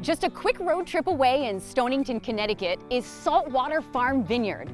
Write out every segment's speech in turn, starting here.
Just a quick road trip away in Stonington, Connecticut is Saltwater Farm Vineyard.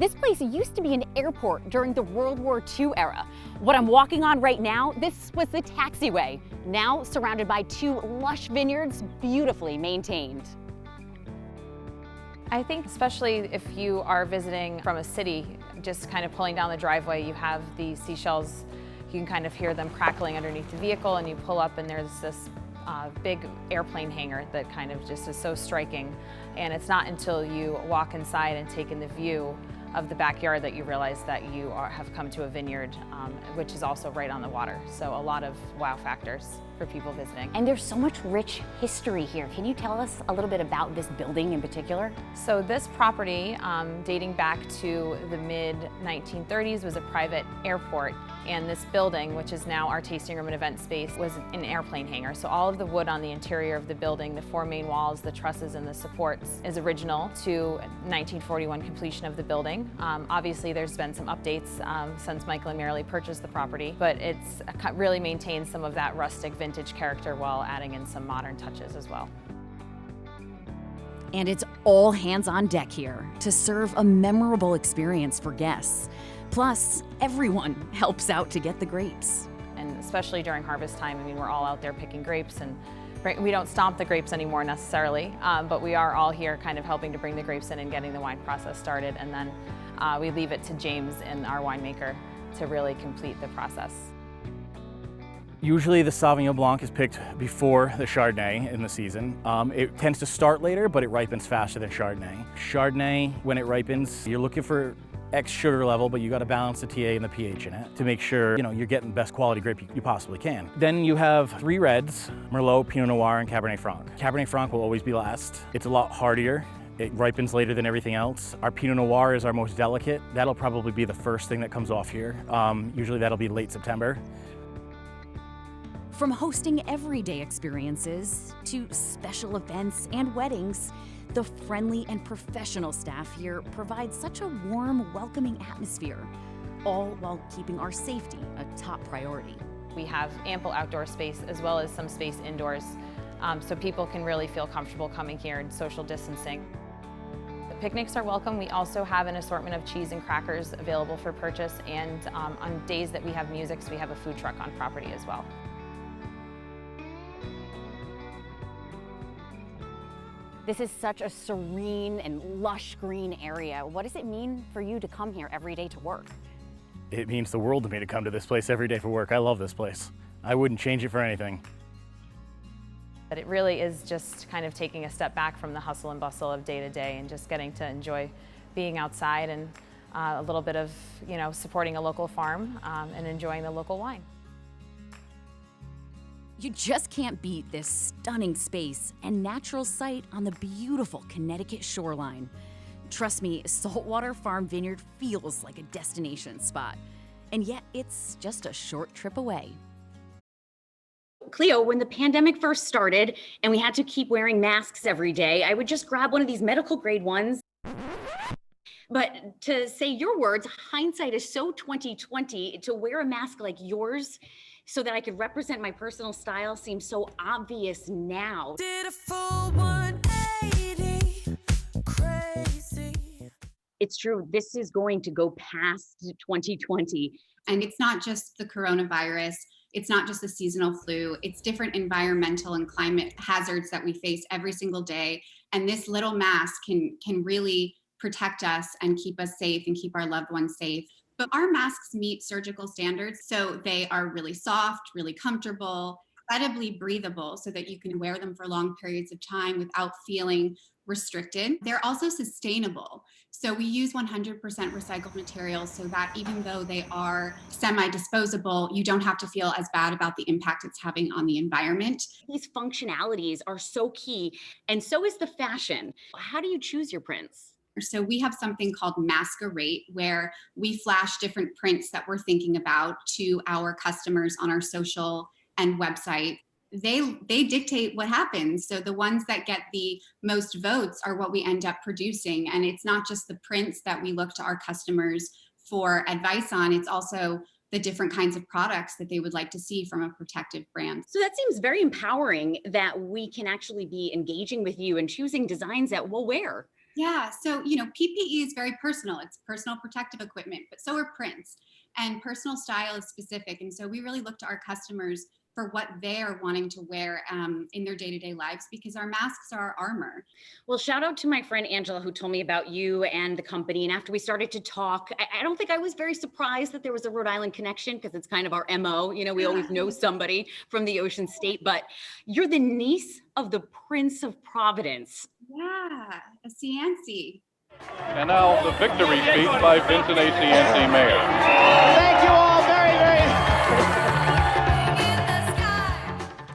This place used to be an airport during the World War II era. What I'm walking on right now, this was the taxiway, now surrounded by two lush vineyards, beautifully maintained. I think especially if you are visiting from a city, just kind of pulling down the driveway, you have the seashells, you can kind of hear them crackling underneath the vehicle, and you pull up and there's this big airplane hangar that kind of just is so striking. And it's not until you walk inside and take in the view of the backyard that you realize that you have come to a vineyard, which is also right on the water. So a lot of wow factors for people visiting. And there's so much rich history here. Can you tell us a little bit about this building in particular? So this property, dating back to the mid-1930s, was a private airport. And this building, which is now our tasting room and event space, was an airplane hangar. So all of the wood on the interior of the building, the four main walls, the trusses and the supports, is original to 1941 completion of the building. Obviously there's been some updates since Michael and Marilee purchased the property, but it's really maintained some of that rustic vintage character while adding in some modern touches as well. And it's all hands on deck here to serve a memorable experience for guests. Plus, everyone helps out to get the grapes. And especially during harvest time, I mean, we're all out there picking grapes, and we don't stomp the grapes anymore necessarily, but we are all here kind of helping to bring the grapes in and getting the wine process started. And then we leave it to James and our winemaker to really complete the process. Usually the Sauvignon Blanc is picked before the Chardonnay in the season. It tends to start later, but it ripens faster than Chardonnay. Chardonnay, when it ripens, you're looking for X sugar level, but you got to balance the TA and the pH in it to make sure you're getting the best quality grape you possibly can. Then you have three reds: Merlot, Pinot Noir, and Cabernet Franc. Cabernet Franc will always be last. It's a lot hardier. It ripens later than everything else. Our Pinot Noir is our most delicate. That'll probably be the first thing that comes off here. Usually that'll be late September. From hosting everyday experiences to special events and weddings, the friendly and professional staff here provide such a warm, welcoming atmosphere, all while keeping our safety a top priority. We have ample outdoor space as well as some space indoors, so people can really feel comfortable coming here and social distancing. The picnics are welcome. We also have an assortment of cheese and crackers available for purchase, and on days that we have music, we have a food truck on property as well. This is such a serene and lush green area. What does it mean for you to come here every day to work? It means the world to me to come to this place every day for work. I love this place. I wouldn't change it for anything. But it really is just kind of taking a step back from the hustle and bustle of day to day and just getting to enjoy being outside and a little bit of, supporting a local farm and enjoying the local wine. You just can't beat this stunning space and natural site on the beautiful Connecticut shoreline. Trust me, Saltwater Farm Vineyard feels like a destination spot, and yet it's just a short trip away. Cleo, when the pandemic first started and we had to keep wearing masks every day, I would just grab one of these medical grade ones. But to say your words, hindsight is so 2020, to wear a mask like yours so that I could represent my personal style seems so obvious now. Did a full 180, crazy. It's true, this is going to go past 2020. And it's not just the coronavirus, it's not just the seasonal flu, it's different environmental and climate hazards that we face every single day. And this little mask can really protect us and keep us safe and keep our loved ones safe. But our masks meet surgical standards, so they are really soft, really comfortable, incredibly breathable so that you can wear them for long periods of time without feeling restricted. They're also sustainable. So we use 100% recycled materials so that even though they are semi-disposable, you don't have to feel as bad about the impact it's having on the environment. These functionalities are so key, and so is the fashion. How do you choose your prints? So we have something called Masquerade, where we flash different prints that we're thinking about to our customers on our social and website. They dictate what happens. So the ones that get the most votes are what we end up producing. And it's not just the prints that we look to our customers for advice on, it's also the different kinds of products that they would like to see from a protective brand. So that seems very empowering that we can actually be engaging with you and choosing designs that we'll wear. Yeah, so PPE is very personal. It's personal protective equipment, but so are prints. And personal style is specific. And so we really look to our customers for what they're wanting to wear in their day-to-day lives, because our masks are our armor. Well, shout out to my friend Angela, who told me about you and the company. And after we started to talk, I don't think I was very surprised that there was a Rhode Island connection, because it's kind of our MO. We always know somebody from the Ocean State, but you're the niece of the Prince of Providence. Yeah, a Cianci. And now the victory speech by Vincent A. Cianci, Mayor. Thank you all very, very.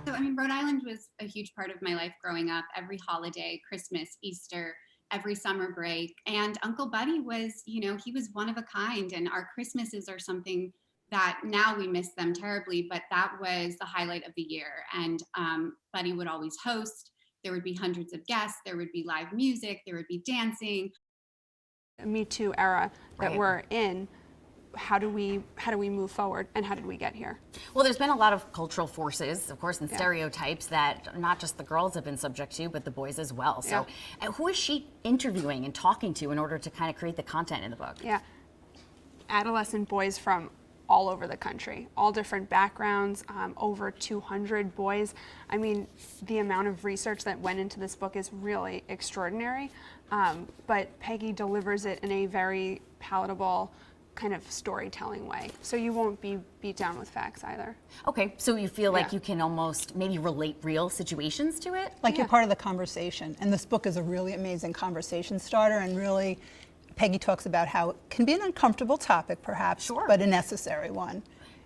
So, Rhode Island was a huge part of my life growing up. Every holiday, Christmas, Easter, every summer break. And Uncle Buddy was, he was one of a kind. And our Christmases are something that now we miss them terribly, but that was the highlight of the year. And Buddy would always host. There would be hundreds of guests. There would be live music. There would be dancing. Me Too era that we're in. How do we move forward, and how did we get here? Well, there's been a lot of cultural forces, of course, and stereotypes that not just the girls have been subject to, but the boys as well. So who is she interviewing and talking to in order to kind of create the content in the book? Yeah, adolescent boys from all over the country, all different backgrounds, over 200 boys. I mean, the amount of research that went into this book is really extraordinary, but Peggy delivers it in a very palatable kind of storytelling way. So you won't be beat down with facts either. Okay, so you feel like you can almost maybe relate real situations to it? Like you're part of the conversation. And this book is a really amazing conversation starter, and really Peggy talks about how it can be an uncomfortable topic perhaps, but a necessary one.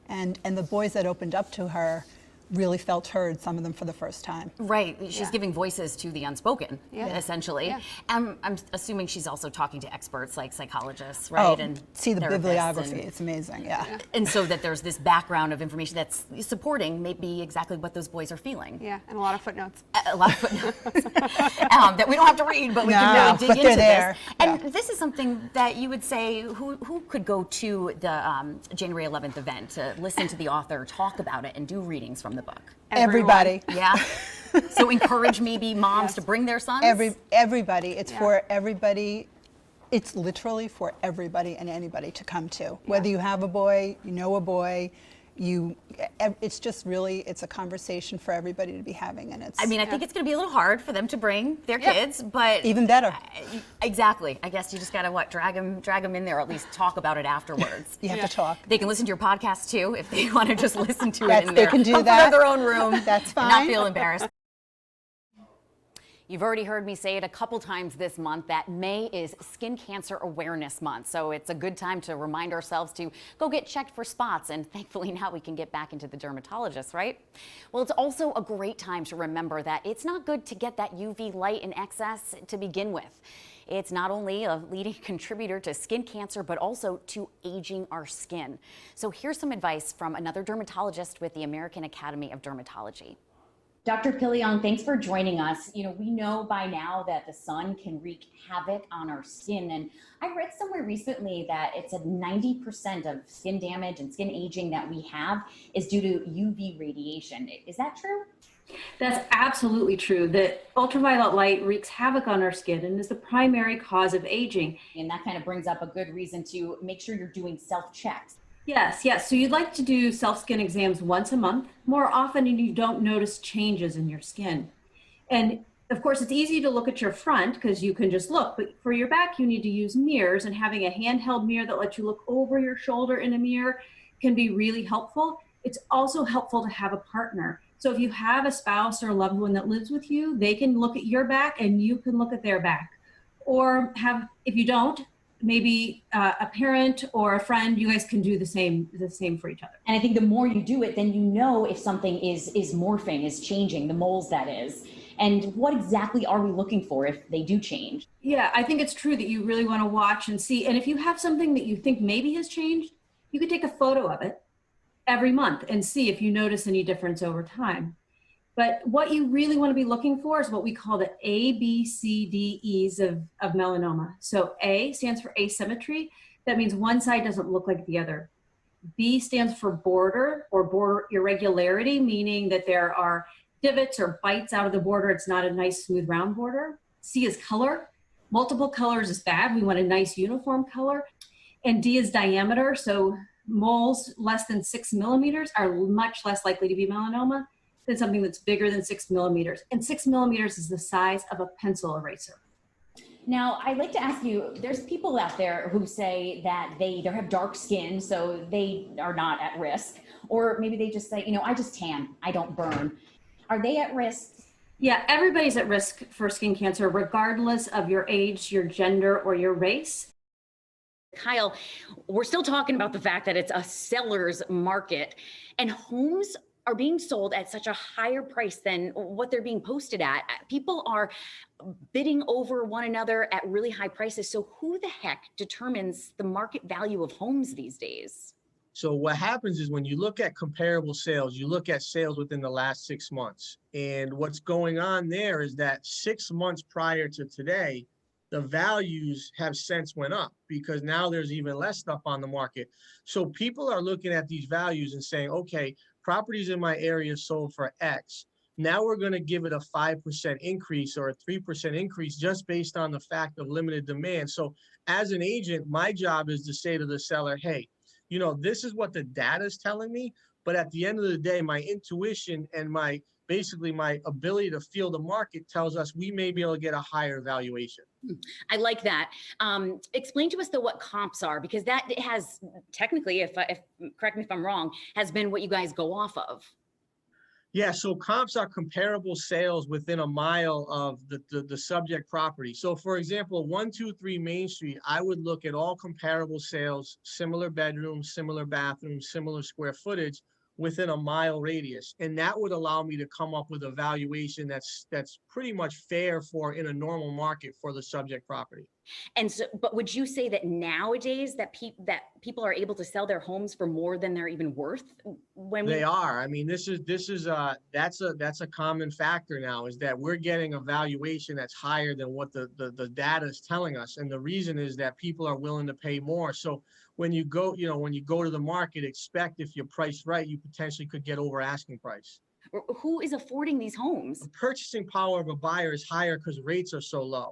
And the boys that opened up to her really felt heard, some of them for the first time. Right, she's giving voices to the unspoken, essentially. I'm assuming she's also talking to experts like psychologists, right? Oh, and see the bibliography, and, it's amazing, yeah. And so that there's this background of information that's supporting maybe exactly what those boys are feeling. Yeah, and a lot of footnotes. A lot of footnotes that we don't have to read, but we can really dig into this. And this is something that you would say, who could go to the January 11th event to listen to the author talk about it and do readings from the book? Everybody. Yeah. So encourage maybe moms to bring their sons? Everybody. It's for everybody. It's literally for everybody and anybody to come to. Whether you have a boy, you know a boy, it's just really, it's a conversation for everybody to be having. And it's, I mean, I think it's going to be a little hard for them to bring their kids, but even better. Exactly. I guess you just got to drag them in there, or at least talk about it afterwards. You have to talk. They can listen to your podcast too if they want to just listen to it in they can do comfort that. of their own room. That's fine. And not feel embarrassed. You've already heard me say it a couple times this month that May is Skin Cancer Awareness Month. So it's a good time to remind ourselves to go get checked for spots. And thankfully now we can get back into the dermatologist, right? Well, it's also a great time to remember that it's not good to get that UV light in excess to begin with. It's not only a leading contributor to skin cancer, but also to aging our skin. So here's some advice from another dermatologist with the American Academy of Dermatology. Dr. Pilion, thanks for joining us. We know by now that the sun can wreak havoc on our skin. And I read somewhere recently that it's a 90% of skin damage and skin aging that we have is due to UV radiation. Is that true? That's absolutely true. The ultraviolet light wreaks havoc on our skin and is the primary cause of aging. And that kind of brings up a good reason to make sure you're doing self-checks. Yes. So you'd like to do self-skin exams once a month, more often, and you don't notice changes in your skin. And of course, it's easy to look at your front because you can just look, but for your back, you need to use mirrors, and having a handheld mirror that lets you look over your shoulder in a mirror can be really helpful. It's also helpful to have a partner. So if you have a spouse or a loved one that lives with you, they can look at your back and you can look at their back. Or if you don't, maybe a parent or a friend, you guys can do the same for each other. And I think the more you do it, then you know if something is morphing, is changing, the moles that is. And what exactly are we looking for if they do change? Yeah, I think it's true that you really want to watch and see. And if you have something that you think maybe has changed, you could take a photo of it every month and see if you notice any difference over time. But what you really want to be looking for is what we call the ABCDEs of melanoma. So A stands for asymmetry. That means one side doesn't look like the other. B stands for border or border irregularity, meaning that there are divots or bites out of the border. It's not a nice smooth round border. C is color. Multiple colors is bad. We want a nice uniform color. And D is diameter. So moles less than 6 millimeters are much less likely to be melanoma than something that's bigger than 6 millimeters. And 6 millimeters is the size of a pencil eraser. Now, I'd like to ask you, there's people out there who say that they either have dark skin, so they are not at risk, or maybe they just say, I just tan, I don't burn. Are they at risk? Yeah, everybody's at risk for skin cancer, regardless of your age, your gender, or your race. Kyle, we're still talking about the fact that it's a seller's market, and homes are being sold at such a higher price than what they're being posted at. People are bidding over one another at really high prices. So who the heck determines the market value of homes these days? So what happens is when you look at comparable sales, you look at sales within the last 6 months. And what's going on there is that 6 months prior to today, the values have since went up because now there's even less stuff on the market. So people are looking at these values and saying, okay, properties in my area sold for X. Now we're going to give it a 5% increase or a 3% increase just based on the fact of limited demand. So as an agent, my job is to say to the seller, hey, this is what the data is telling me. But at the end of the day, my intuition and my ability to feel the market tells us we may be able to get a higher valuation. I like that. Explain to us though what comps are, because that has technically, if correct me if I'm wrong, has been what you guys go off of. Yeah, so comps are comparable sales within a mile of the subject property. So for example, 123 Main Street, I would look at all comparable sales, similar bedrooms, similar bathrooms, similar square footage within a mile radius. And that would allow me to come up with a valuation that's pretty much fair for in a normal market for the subject property. And so, but would you say that nowadays that people are able to sell their homes for more than they're even worth? They are. I mean, that's a common factor now, is that we're getting a valuation that's higher than what the data is telling us. And the reason is that people are willing to pay more. So when you go to the market, expect if you're priced right, you potentially could get over asking price. Who is affording these homes? The purchasing power of a buyer is higher because rates are so low.